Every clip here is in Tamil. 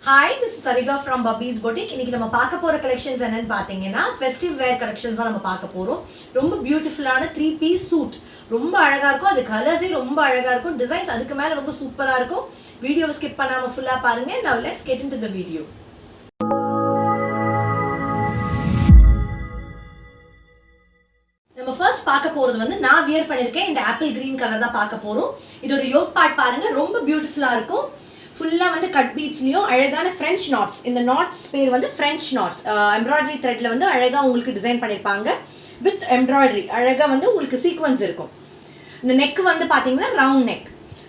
Hi, this is Sarika from Bubby's Boutique. இன்னைக்கு நம்ம பார்க்க போற கலெக்ஷன்ஸ் என்னன்னு பாத்தீங்கன்னா ஃபெஸ்டிவ் வேர் கலெக்ஷன்ஸ் தான் நம்ம பார்க்க போறோம். ரொம்ப பியூட்டிஃபுல்லான 3 பீஸ் சூட். ரொம்ப அழகா இருக்கும். அது கலர்ஸே ரொம்ப அழகா இருக்கும். டிசைன்ஸ் அதுக்கு மேல ரொம்ப சூப்பரா இருக்கும். வீடியோவை ஸ்கிப் பண்ணாம ஃபுல்லா பாருங்க. Now let's get into the video. நம்ம ஃபர்ஸ்ட் பார்க்க போறது வந்து நான் வியர் பண்ணிருக்கேன். இந்த ஆப்பிள் கிரீன் கலர் தான் பார்க்க போறோம். இதோட யோக் பார்ட் பாருங்க ரொம்ப பியூட்டிஃபுல்லா இருக்கும். ஃபுல்லா வந்து கட் பீட்ஸ்லயும் அழகான ஃப்ரெஞ்ச் நாட்ஸ். இந்த நாட்ஸ் பேர் வந்து ஃப்ரெஞ்ச் நாட்ஸ். எம்ப்ராய்டரி த்ரெட்ல வந்து அழகா உங்களுக்கு டிசைன் பண்ணிருப்பாங்க. வித் எம்ப்ராய்டரி அழகா வந்து உங்களுக்கு சீக்வன்ஸ் இருக்கும். இந்த நெக் வந்து பாத்தீங்கன்னா ரவுண்ட் நெக்.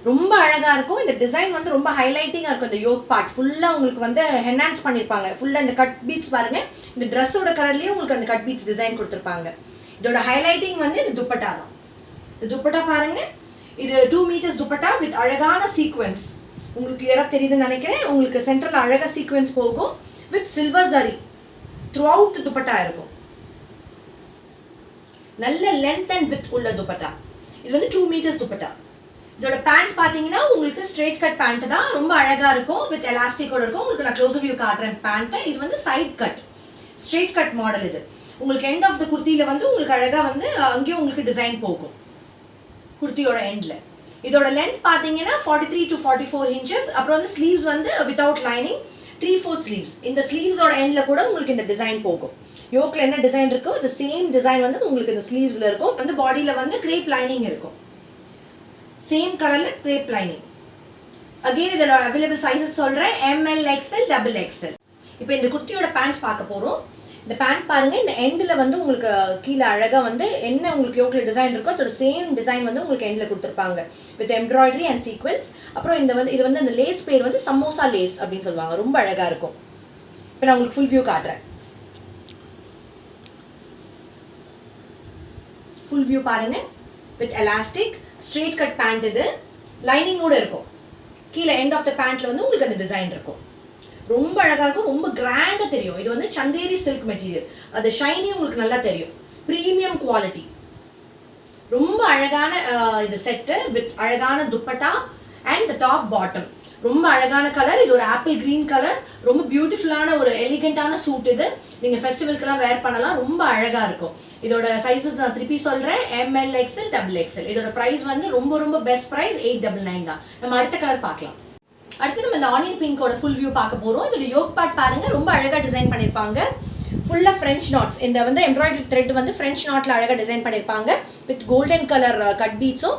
ரொம்ப அழகா இருக்கும். இந்த டிசைன் வந்து ரொம்ப ஹைலைட்டிங்கா இருக்கும். இந்த யோக் பார்ட் ஃபுல்லா உங்களுக்கு வந்து என்ஹான்ஸ் பண்ணிருப்பாங்க. ஃபுல்லா இந்த கட் பீட்ஸ் பாருங்க. இந்த ட்ரெஸ்ஸோட கலர்லயே உங்களுக்கு அந்த கட் பீட்ஸ் டிசைன் கொடுத்திருப்பாங்க. இதோட ஹைலைட்டிங் வந்து இந்த துப்பட்டா தான். இந்த துப்பட்டா பாருங்க. இது 2 மீட்டர்ஸ் துப்பட்டா வித் அழகான சீக்வன்ஸ். உங்களுக்கு கிளியரா தெரியுதுன்னு நினைக்கிறேன். உங்களுக்கு சென்டர்ல அழகா சீக்வென்ஸ் போகும் with silver zari through out dupatta இருக்கும். நல்ல லென்த் அண்ட் வித் உள்ள துப்பட்டா. இது வந்து 2 மீட்டர்ஸ் துப்பட்டா. இதோட பேண்ட் பாத்தீங்கன்னா உங்களுக்கு ஸ்ட்ரெயிட் கட் பேண்ட் தான். ரொம்ப அழகா இருக்கும். வித் எலாஸ்டிக்கோட இருக்கும். உங்களுக்கு நான் க்ளோஸ் வியூ காட்டுறேன் பேண்ட். இது வந்து side cut straight cut model. இது உங்களுக்கு எண்ட் ஆஃப் த குர்த்தியில வந்து உங்களுக்கு அழகா வந்து அங்கேயும் உங்களுக்கு டிசைன் போகும் குர்த்தியோட எண்ட்ல. இதோட லென்த் பாத்தீங்கன்னா 43 to 44 inches. அப்புறம் வந்து ஸ்லீவ்ஸ் வந்து வித்அவுட் லைனிங் 3/4 ஸ்லீவ்ஸ். இந்த ஸ்லீவ்ஸோட எண்ட்ல கூட உங்களுக்கு இந்த டிசைன் போகும். யோக்ல என்ன டிசைன் இருக்கோ இந்த சேம் டிசைன் வந்து உங்களுக்கு இந்த ஸ்லீவ்ஸ்ல இருக்கும். வந்து பாடியில வந்து கிரேப் லைனிங் இருக்கும். சேம் கலர்ல கிரேப் லைனிங். அகைன் இதோட அவைலபிள் சைஸஸ் சொல்றேன். ML XL XXL. இப்போ இந்த குர்த்தியோட பேண்ட் பார்க்க போறோம். இந்த பேண்ட் பாருங்க. இந்த எண்ட்ல வந்து உங்களுக்கு கீழே அழகா வந்து என்ன உங்களுக்கு யோக்ல டிசைன் இருக்கோ அதோட சேம் டிசைன் வந்து உங்களுக்கு எண்ட்ல கொடுத்துருப்பாங்க வித் எம்ப்ராய்டரி அண்ட் சீக்வென்ஸ். அப்புறம் இந்த வந்து இது வந்து அந்த லேஸ் பேர் வந்து சமோசா லேஸ் அப்படின்னு சொல்லுவாங்க. ரொம்ப அழகா இருக்கும். இப்போ நான் உங்களுக்கு ஃபுல் வியூ காட்டுறேன். ஃபுல் வியூ பாருங்க. With elastic straight cut pant. இது லைனிங்கோட இருக்கும். கீழே எண்ட் ஆஃப் த பேண்ட்ல வந்து உங்களுக்கு அந்த டிசைன் இருக்கும். ரொம்ப அழகா இருக்கும். ரொம்ப கிராண்டா தெரியும். இது வந்து சந்தேரி சில்க் மெட்டீரியல். அது ஷைனி உங்களுக்கு நல்லா தெரியும். Premium quality. ரொம்ப அழகான இது செட் வித் அழகான துப்பட்டா அண்ட் டாப் பாட்டம். ரொம்ப அழகான கலர். இது ஒரு ஆப்பிள் கிரீன் கலர். ரொம்ப பியூட்டிஃபுல்லான ஒரு எலிகென்ட்டான சூட். இது நீங்க ஃபெஸ்டிவல்க்கெல்லாம் வேர் பண்ணலாம். ரொம்ப அழகா இருக்கும். இதோட சைஸஸ் நான் திருப்பி சொல்றேன். ML XL XXL. இதோட பிரைஸ் வந்து ரொம்ப ரொம்ப பெஸ்ட் பிரைஸ் 899 தான். நம்ம அடுத்த கலர் பார்க்கலாம். அடுத்து நம்ம இந்த ஆனியன் பிங்கோட ஃபுல் வியூ பார்க்க போறோம். இதோட யோக் பார்ட் பாருங்க. ரொம்ப அழகா டிசைன் பண்ணிருப்பாங்க. ஃபுல்லா ஃப்ரெஞ்ச் நாட்ஸ். இந்த வந்து எம்ப்ராய்டரி த்ரெட் வந்து ஃப்ரெஞ்ச் நாட்ல அழகா டிசைன் பண்ணிருப்பாங்க வித் கோல்டன் கலர் கட் பீட்ஸும்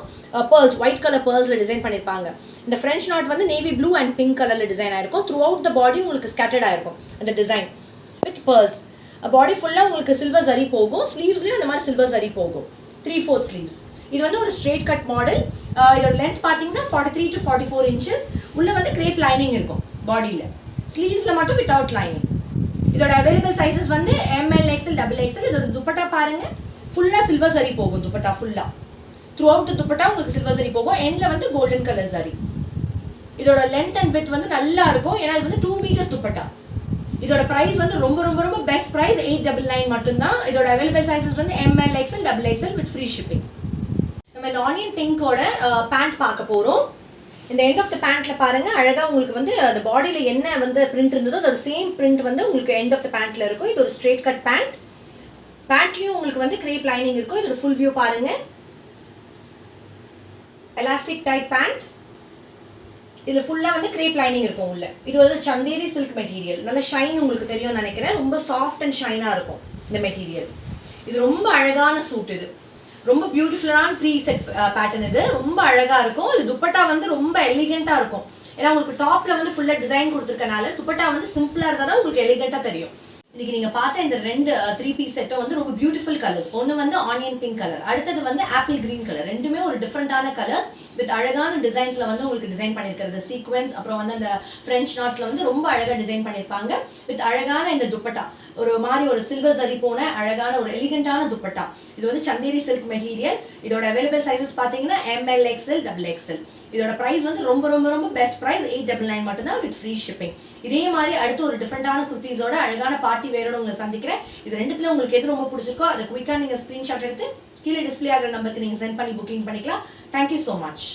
பேர்ல்ஸ் ஒயிட் கலர் பேர்ல்ஸ்ல டிசைன் பண்ணிருப்பாங்க. இந்த ஃப்ரெஞ்ச் நாட் வந்து நேவி ப்ளூ அண்ட் பிங்க் கலர்ல டிசைன் ஆயிருக்கும். த்ரூ அவுட் த பாடி உங்களுக்கு ஸ்கேட்டர்ட் ஆயிருக்கும் அந்த டிசைன் வித் பேர்ல்ஸ். பாடி ஃபுல்லா உங்களுக்கு சில்வர் ஜரி போகும். ஸ்லீவ்ஸ்லயும் இந்த மாதிரி சில்வர் ஜரி போகும். 3/4 ஸ்லீவ்ஸ். இது வந்து ஒரு ஸ்ட்ரெயிட் கட் மாடல். இதோட லென்த் பாத்தீங்கன்னா 43 to 44 inches. உள்ள வந்து கிரேப் லைனிங் இருக்கும் பாடியில. ஸ்லீவ்ஸ்ல மட்டும் வித்அவுட் லைனிங். இதோட அவைலபிள் சைஸஸ் வந்து ML XL XXL. இதோட துப்பட்டா பாருங்க. ஃபுல்லா சில்வர் ஜரி போகும். துப்பட்டா ஃபுல்லா த்ரூ அவுட் துப்பட்டா உங்களுக்கு சில்வர் ஜரி போகும். எண்ட்ல வந்து கோல்டன் கலர் ஜரி. இதோட லென்த் அண்ட் வித் வந்து நல்லா இருக்கும். ஏன்னா இது வந்து 2 மீட்டர்ஸ் துப்பட்டா. இதோட பிரைஸ் வந்து ரொம்ப ரொம்ப ரொம்ப பெஸ்ட் பிரைஸ் 899 மட்டும் தான். இதோட அவைலபிள் சைஸஸ் வந்து ML XL XXL with free shipping. நம்ம இந்த ஆனியன் பிங்கோட பேண்ட் பார்க்க போறோம். இந்த எண்ட் ஆஃப் த பேண்ட்ல பாருங்க. அழகா உங்களுக்கு வந்து அந்த பாடியில என்ன வந்து பிரிண்ட் இருந்ததோ அதோட சேம் பிரிண்ட் வந்து உங்களுக்கு எண்ட் ஆஃப் த பேண்ட்ல இருக்கும். இது ஒரு ஸ்ட்ரெயிட் கட் பேண்ட். பேண்ட்லயும் உங்களுக்கு வந்து கிரேப் லைனிங் இருக்கும். இதோட ஃபுல் வியூ பாருங்க. Elastic type pant. இதுல ஃபுல்லா வந்து கிரேப் லைனிங் இருக்கும் உள்ள. இது ஒரு சந்தேரி சில்க் மெட்டீரியல். நல்ல ஷைன் உங்களுக்கு தெரியும் நினைக்கிறேன். ரொம்ப சாஃப்ட் அண்ட் ஷைனா இருக்கும் இந்த மெட்டீரியல். இது ரொம்ப அழகான சூட். இது ரொம்ப பியூட்டிஃபுல்லான 3 செட் பேட்டர்ன். இது ரொம்ப அழகா இருக்கும். இது துப்பட்டா வந்து ரொம்ப எலிகென்ட்டா இருக்கும். ஏன்னா உங்களுக்கு டாப்ல வந்து ஃபுல்லா டிசைன் கொடுத்துருக்கனால துப்பட்டா வந்து சிம்பிளா இருந்தா உங்களுக்கு எலிகென்ட்டா தெரியும். இன்னைக்கு நீங்க பார்த்த இந்த 3 பீஸ் செட்டும் வந்து ரொம்ப பியூட்டிஃபுல் கலர்ஸ். ஒன்னு வந்து ஆனியன் பிங்க் கலர், அடுத்தது வந்து ஆப்பிள் கிரீன் கலர். ரெண்டுமே ஒரு டிஃபரெண்டான கலர்ஸ் வித் அழகான டிசைன்ஸ்ல வந்து உங்களுக்கு டிசைன் பண்ணிருக்கிறது சீக்வென்ஸ். அப்புறம் வந்து அந்த ஃப்ரெஞ்ச் நாட்ஸ்ல வந்து ரொம்ப அழகா டிசைன் பண்ணிருப்பாங்க வித் அழகான இந்த துப்பட்டா. ஒரு மாதிரி ஒரு சில்வர் ஜரி போன அழகான ஒரு எலிகென்ட்டான துப்பட்டா. இது வந்து சந்தேரி சில்க் மெட்டீரியல். இதோட அவைலபிள் சைஸஸ் பாத்தீங்கன்னா ML XL XXL. இதோட பிரைஸ் வந்து ரொம்ப ரொம்ப ரொம்ப பெஸ்ட் பிரைஸ் 899 மட்டும் தான் வித் ஃப்ரீ ஷிப்பிங். இதே மாதிரி அடுத்து ஒரு டிஃபரெண்டான குர்த்திஸோட அழகான பார்ட்டி வேரோட உங்களை சந்திக்கிறேன். இது ரெண்டுத்துல உங்களுக்கு எது ரொம்ப பிடிச்சிருக்கோ அதை குயிக்கா நீங்க ஸ்கிரீன்ஷாட் எடுத்து கீழே டிஸ்பிளே ஆகிற நம்பருக்கு நீங்க சென்ட் பண்ணி புக்கிங் பண்ணிக்கலாம். Thank you so much.